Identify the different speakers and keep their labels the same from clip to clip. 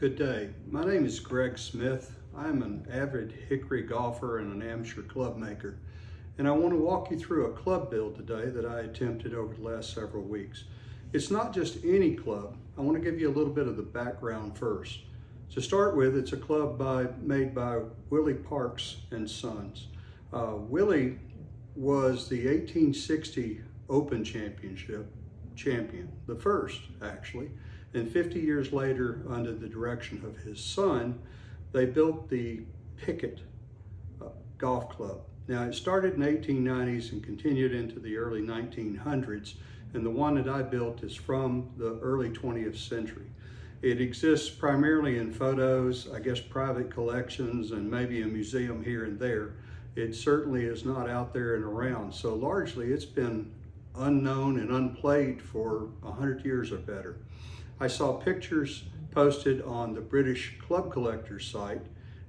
Speaker 1: Good day. My name is Greg Smith. I'm an avid hickory golfer and an amateur club maker. And I want to walk you through a club build today that I attempted over the last several weeks. It's not just any club. I want to give you a little bit of the background first. To start with, it's a club made by Willie Parks and Sons. Willie was the 1860 Open Championship champion, the first actually. And 50 years later, under the direction of his son, they built the Pickett Golf Club. Now, it started in the 1890s and continued into the early 1900s, and the one that I built is from the early 20th century. It exists primarily in photos, I guess private collections, and maybe a museum here and there. It certainly is not out there and around, so largely it's been unknown and unplayed for 100 years or better. I saw pictures posted on the British Club Collectors site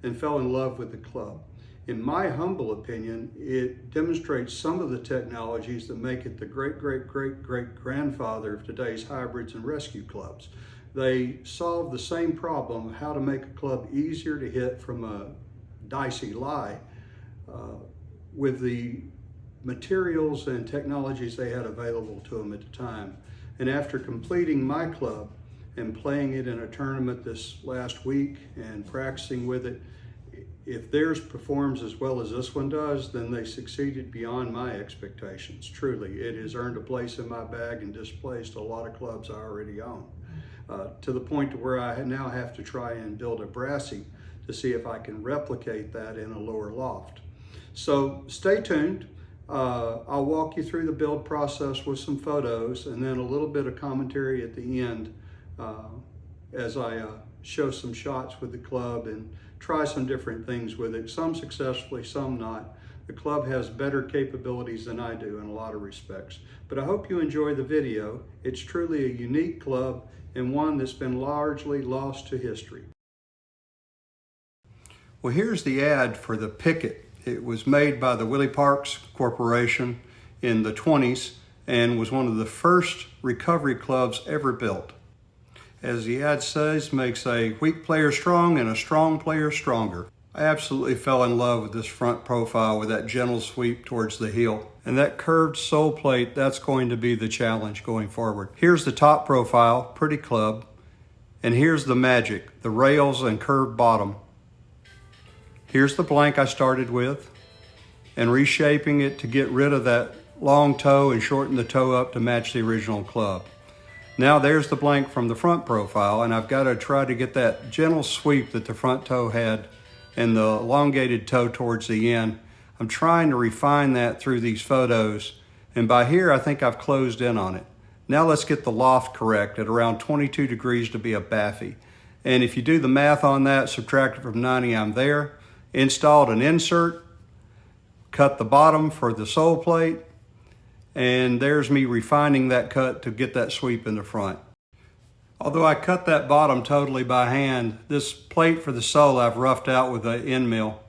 Speaker 1: and fell in love with the club. In my humble opinion, it demonstrates some of the technologies that make it the great-great-great-great-grandfather of today's hybrids and rescue clubs. They solve the same problem of how to make a club easier to hit from a dicey lie with the materials and technologies they had available to them at the time. And after completing my club and playing it in a tournament this last week and practicing with it, if theirs performs as well as this one does, then they succeeded beyond my expectations. Truly, it has earned a place in my bag and displaced a lot of clubs I already own. To the point to where I now have to try and build a brassy to see if I can replicate that in a lower loft. So stay tuned. I'll walk you through the build process with some photos and then a little bit of commentary at the end as I show some shots with the club and try some different things with it, some successfully, some not. The club has better capabilities than I do in a lot of respects. But I hope you enjoy the video. It's truly a unique club and one that's been largely lost to history. Well, here's the ad for the Pickett. It was made by the Willie Parks Corporation in the 20s and was one of the first recovery clubs ever built. As the ad says, makes a weak player strong and a strong player stronger. I absolutely fell in love with this front profile with that gentle sweep towards the heel. And that curved sole plate, that's going to be the challenge going forward. Here's the top profile, pretty club. And here's the magic, the rails and curved bottom. Here's the blank I started with and reshaping it to get rid of that long toe and shorten the toe up to match the original club. Now there's the blank from the front profile, and I've got to try to get that gentle sweep that the front toe had and the elongated toe towards the end. I'm trying to refine that through these photos, and by here I think I've closed in on it. Now let's get the loft correct at around 22 degrees to be a baffy. And if you do the math on that, subtract it from 90, I'm there. Installed an insert, cut the bottom for the sole plate, and there's me refining that cut to get that sweep in the front. Although I cut that bottom totally by hand, this plate for the sole I've roughed out with an end mill.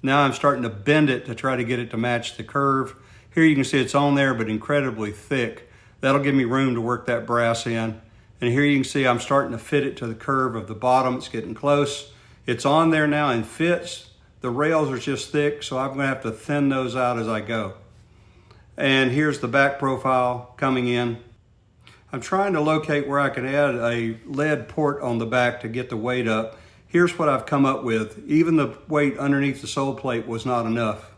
Speaker 1: Now I'm starting to bend it to try to get it to match the curve. Here you can see it's on there, but incredibly thick. That'll give me room to work that brass in. And here you can see I'm starting to fit it to the curve of the bottom. It's getting close. It's on there now and fits. The rails are just thick, so I'm going to have to thin those out as I go. And here's the back profile coming in. I'm trying to locate where I can add a lead port on the back to get the weight up. Here's what I've come up with. Even the weight underneath the sole plate was not enough.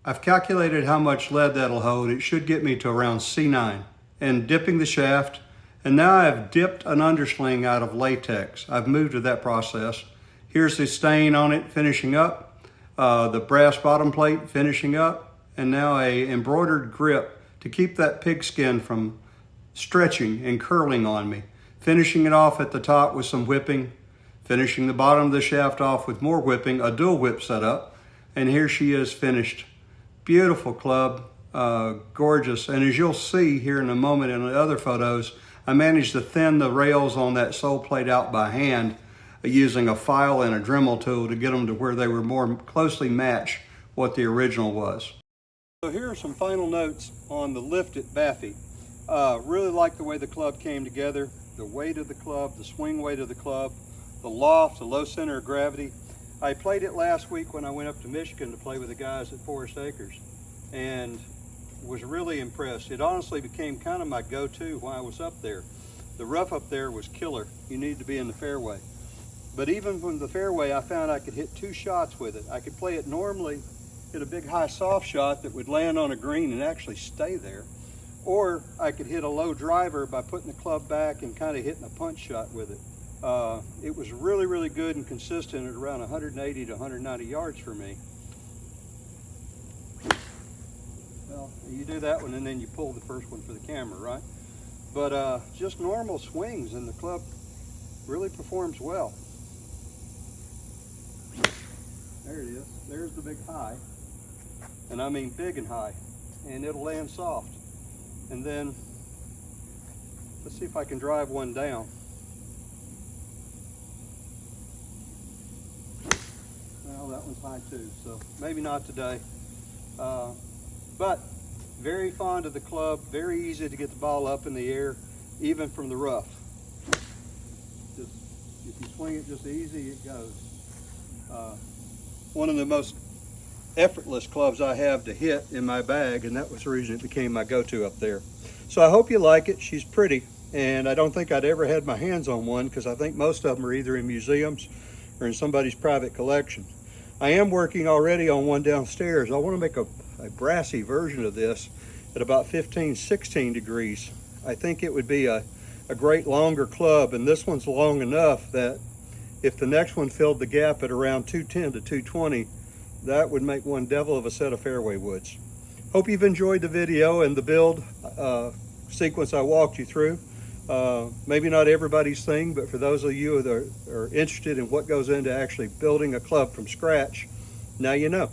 Speaker 1: I've calculated how much lead that'll hold. It should get me to around C9. And dipping the shaft, and now I've dipped an undersling out of latex. I've moved to that process. Here's the stain on it finishing up, the brass bottom plate finishing up, and now a embroidered grip to keep that pigskin from stretching and curling on me. Finishing it off at the top with some whipping, finishing the bottom of the shaft off with more whipping, a dual whip setup, and here she is finished. Beautiful club, gorgeous, and as you'll see here in a moment in the other photos, I managed to thin the rails on that sole plate out by hand using a file and a Dremel tool to get them to where they were more closely match what the original was. So here are some final notes on the Lifted Baffy. Really like the way the club came together, the weight of the club, the swing weight of the club. the loft, the low center of gravity. I played it last week when I went up to Michigan to play with the guys at Forest Acres and was really impressed. It honestly became kind of my go-to while I was up there. The rough up there was killer. You needed to be in the fairway. But even from the fairway, I found I could hit 2 shots with it. I could play it normally, hit a big high soft shot that would land on a green and actually stay there. Or I could hit a low driver by putting the club back and kind of hitting a punch shot with it. It was really, really good and consistent at around 180 to 190 yards for me. Well, you do that one and then you pull the first one for the camera, right? But just normal swings and the club really performs well. There it is. There's the big high. And I mean big and high. And it'll land soft. And then, let's see if I can drive one down. Well, that one's high too, so maybe not today. But very fond of the club, very easy to get the ball up in the air, even from the rough. Just, if you swing it just easy, it goes. One of the most effortless clubs I have to hit in my bag, and that was the reason it became my go-to up there. So I hope you like it. She's pretty, and I don't think I'd ever had my hands on one because I think most of them are either in museums or in somebody's private collection. I am working already on one downstairs. I want to make a brassy version of this at about 15, 16 degrees. I think it would be a great longer club, and this one's long enough that if the next one filled the gap at around 210 to 220, that would make one devil of a set of fairway woods. Hope you've enjoyed the video and the build sequence I walked you through. Maybe not everybody's thing, but for those of you that are interested in what goes into actually building a club from scratch, now you know.